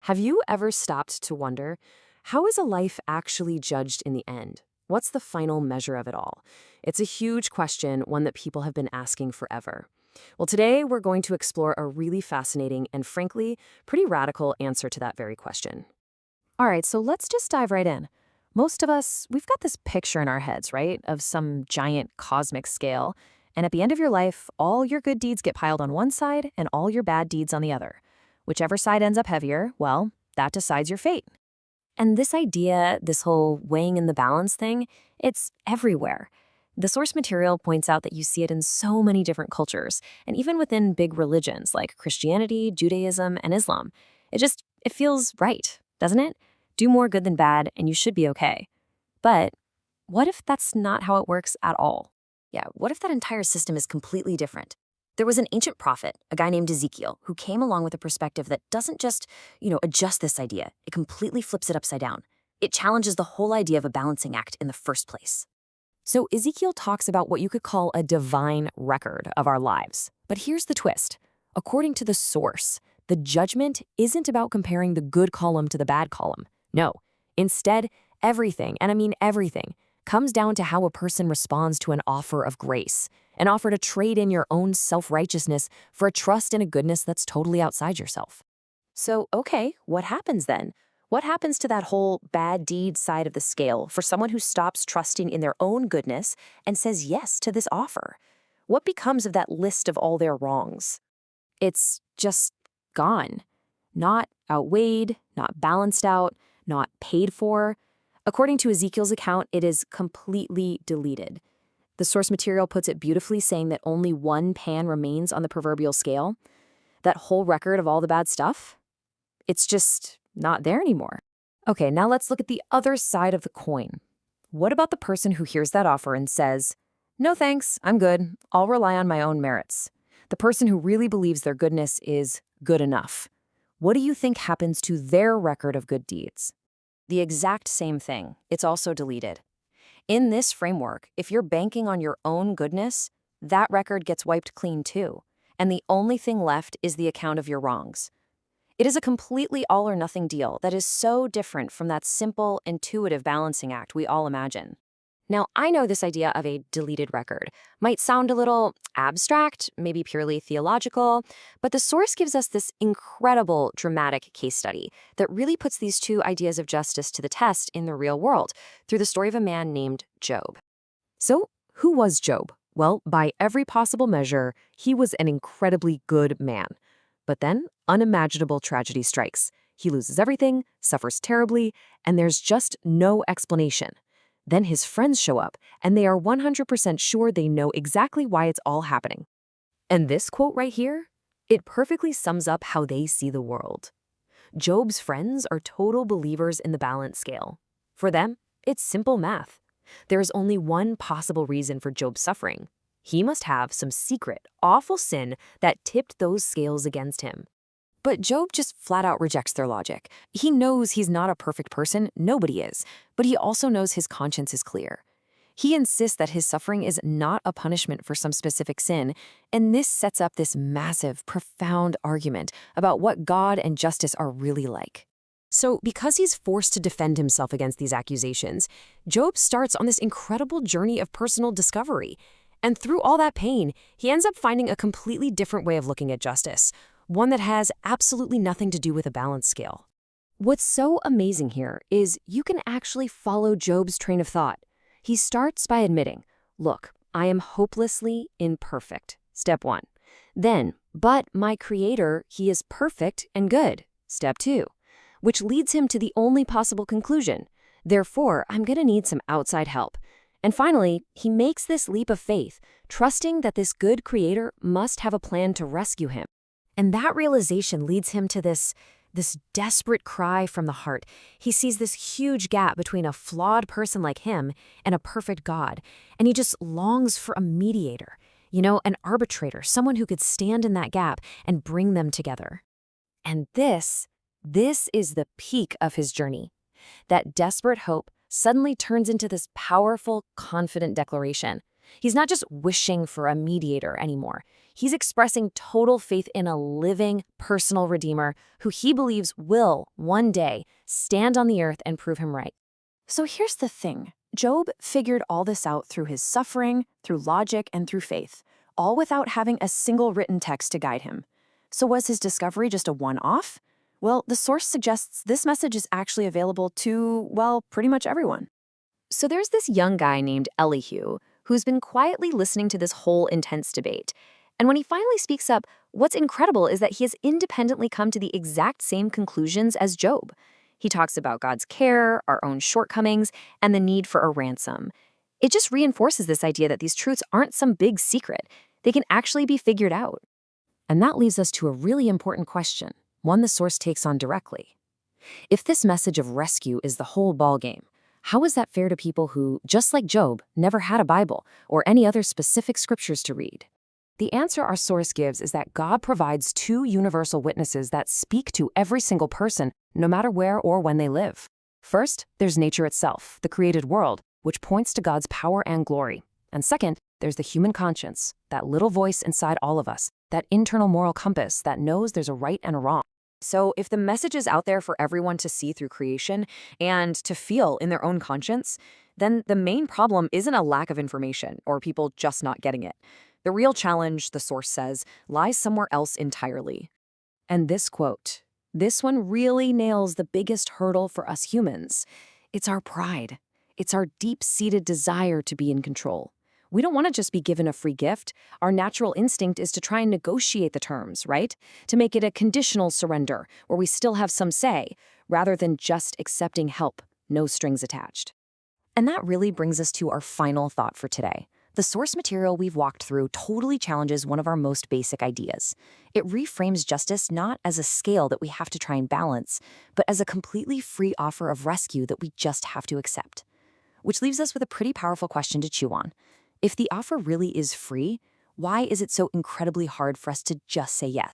Have you ever stopped to wonder, how is a life actually judged in the end? What's the final measure of it all? It's a huge question, one that people have been asking forever. Well, today we're going to explore a really fascinating and frankly, pretty radical answer to that very question. All right, so let's just dive right in. Most of us, we've got this picture in our heads, right, of some giant cosmic scale. And at the end of your life, all your good deeds get piled on one side and all your bad deeds on the other. Whichever side ends up heavier, well, that decides your fate. And this idea, this whole weighing in the balance thing, it's everywhere. The source material points out that you see it in so many different cultures, and even within big religions like Christianity, Judaism, and Islam. It feels right, doesn't it? Do more good than bad, and you should be okay. But what if that's not how it works at all? Yeah, what if that entire system is completely different? There was an ancient prophet, a guy named Ezekiel, who came along with a perspective that doesn't just, adjust this idea. It completely flips it upside down. It challenges the whole idea of a balancing act in the first place. So Ezekiel talks about what you could call a divine record of our lives. But here's the twist. According to the source, the judgment isn't about comparing the good column to the bad column. No. Instead, everything, and I mean everything, comes down to how a person responds to an offer of grace, an offer to trade in your own self-righteousness for a trust in a goodness that's totally outside yourself. So, okay, what happens then? What happens to that whole bad deed side of the scale for someone who stops trusting in their own goodness and says yes to this offer? What becomes of that list of all their wrongs? It's just gone. Not outweighed, not balanced out, not paid for. According to Ezekiel's account, it is completely deleted. The source material puts it beautifully, saying that only one pan remains on the proverbial scale. That whole record of all the bad stuff, it's just not there anymore. Okay, now let's look at the other side of the coin. What about the person who hears that offer and says, "No thanks, I'm good. I'll rely on my own merits." The person who really believes their goodness is good enough. What do you think happens to their record of good deeds? The exact same thing. It's also deleted. In this framework, if you're banking on your own goodness, that record gets wiped clean too, and the only thing left is the account of your wrongs. It is a completely all-or-nothing deal that is so different from that simple, intuitive balancing act we all imagine. Now, I know this idea of a deleted record might sound a little abstract, maybe purely theological, but the source gives us this incredible dramatic case study that really puts these two ideas of justice to the test in the real world through the story of a man named Job. So, who was Job? Well, by every possible measure, he was an incredibly good man. But then, unimaginable tragedy strikes. He loses everything, suffers terribly, and there's just no explanation. Then his friends show up, and they are 100% sure they know exactly why it's all happening. And this quote right here, it perfectly sums up how they see the world. Job's friends are total believers in the balance scale. For them, it's simple math. There is only one possible reason for Job's suffering. He must have some secret, awful sin that tipped those scales against him. But Job just flat out rejects their logic. He knows he's not a perfect person, nobody is, but he also knows his conscience is clear. He insists that his suffering is not a punishment for some specific sin, and this sets up this massive, profound argument about what God and justice are really like. So, because he's forced to defend himself against these accusations, Job starts on this incredible journey of personal discovery. And through all that pain, he ends up finding a completely different way of looking at justice, one that has absolutely nothing to do with a balance scale. What's so amazing here is you can actually follow Job's train of thought. He starts by admitting, look, I am hopelessly imperfect. Step 1. Then, but my Creator, He is perfect and good. Step 2. Which leads him to the only possible conclusion. Therefore, I'm going to need some outside help. And finally, he makes this leap of faith, trusting that this good Creator must have a plan to rescue him. And that realization leads him to this desperate cry from the heart. He sees this huge gap between a flawed person like him and a perfect God, and he just longs for a mediator, an arbitrator, someone who could stand in that gap and bring them together. And this is the peak of his journey. That desperate hope suddenly turns into this powerful, confident declaration. He's not just wishing for a mediator anymore. He's expressing total faith in a living, personal Redeemer who he believes will, one day, stand on the earth and prove him right. So here's the thing. Job figured all this out through his suffering, through logic, and through faith, all without having a single written text to guide him. So was his discovery just a one-off? Well, the source suggests this message is actually available to, well, pretty much everyone. So there's this young guy named Elihu who's been quietly listening to this whole intense debate. And when he finally speaks up, what's incredible is that he has independently come to the exact same conclusions as Job. He talks about God's care, our own shortcomings, and the need for a ransom. It just reinforces this idea that these truths aren't some big secret. They can actually be figured out. And that leaves us to a really important question, one the source takes on directly. If this message of rescue is the whole ballgame, how is that fair to people who, just like Job, never had a Bible or any other specific scriptures to read? The answer our source gives is that God provides two universal witnesses that speak to every single person, no matter where or when they live. First, there's nature itself, the created world, which points to God's power and glory. And second, there's the human conscience, that little voice inside all of us, that internal moral compass that knows there's a right and a wrong. So if the message is out there for everyone to see through creation and to feel in their own conscience, then the main problem isn't a lack of information or people just not getting it. The real challenge, the source says, lies somewhere else entirely. And this quote, this one really nails the biggest hurdle for us humans. It's our pride. It's our deep-seated desire to be in control. We don't want to just be given a free gift. Our natural instinct is to try and negotiate the terms, right? To make it a conditional surrender, where we still have some say, rather than just accepting help, no strings attached. And that really brings us to our final thought for today. The source material we've walked through totally challenges one of our most basic ideas. It reframes justice not as a scale that we have to try and balance, but as a completely free offer of rescue that we just have to accept. Which leaves us with a pretty powerful question to chew on. If the offer really is free, why is it so incredibly hard for us to just say yes?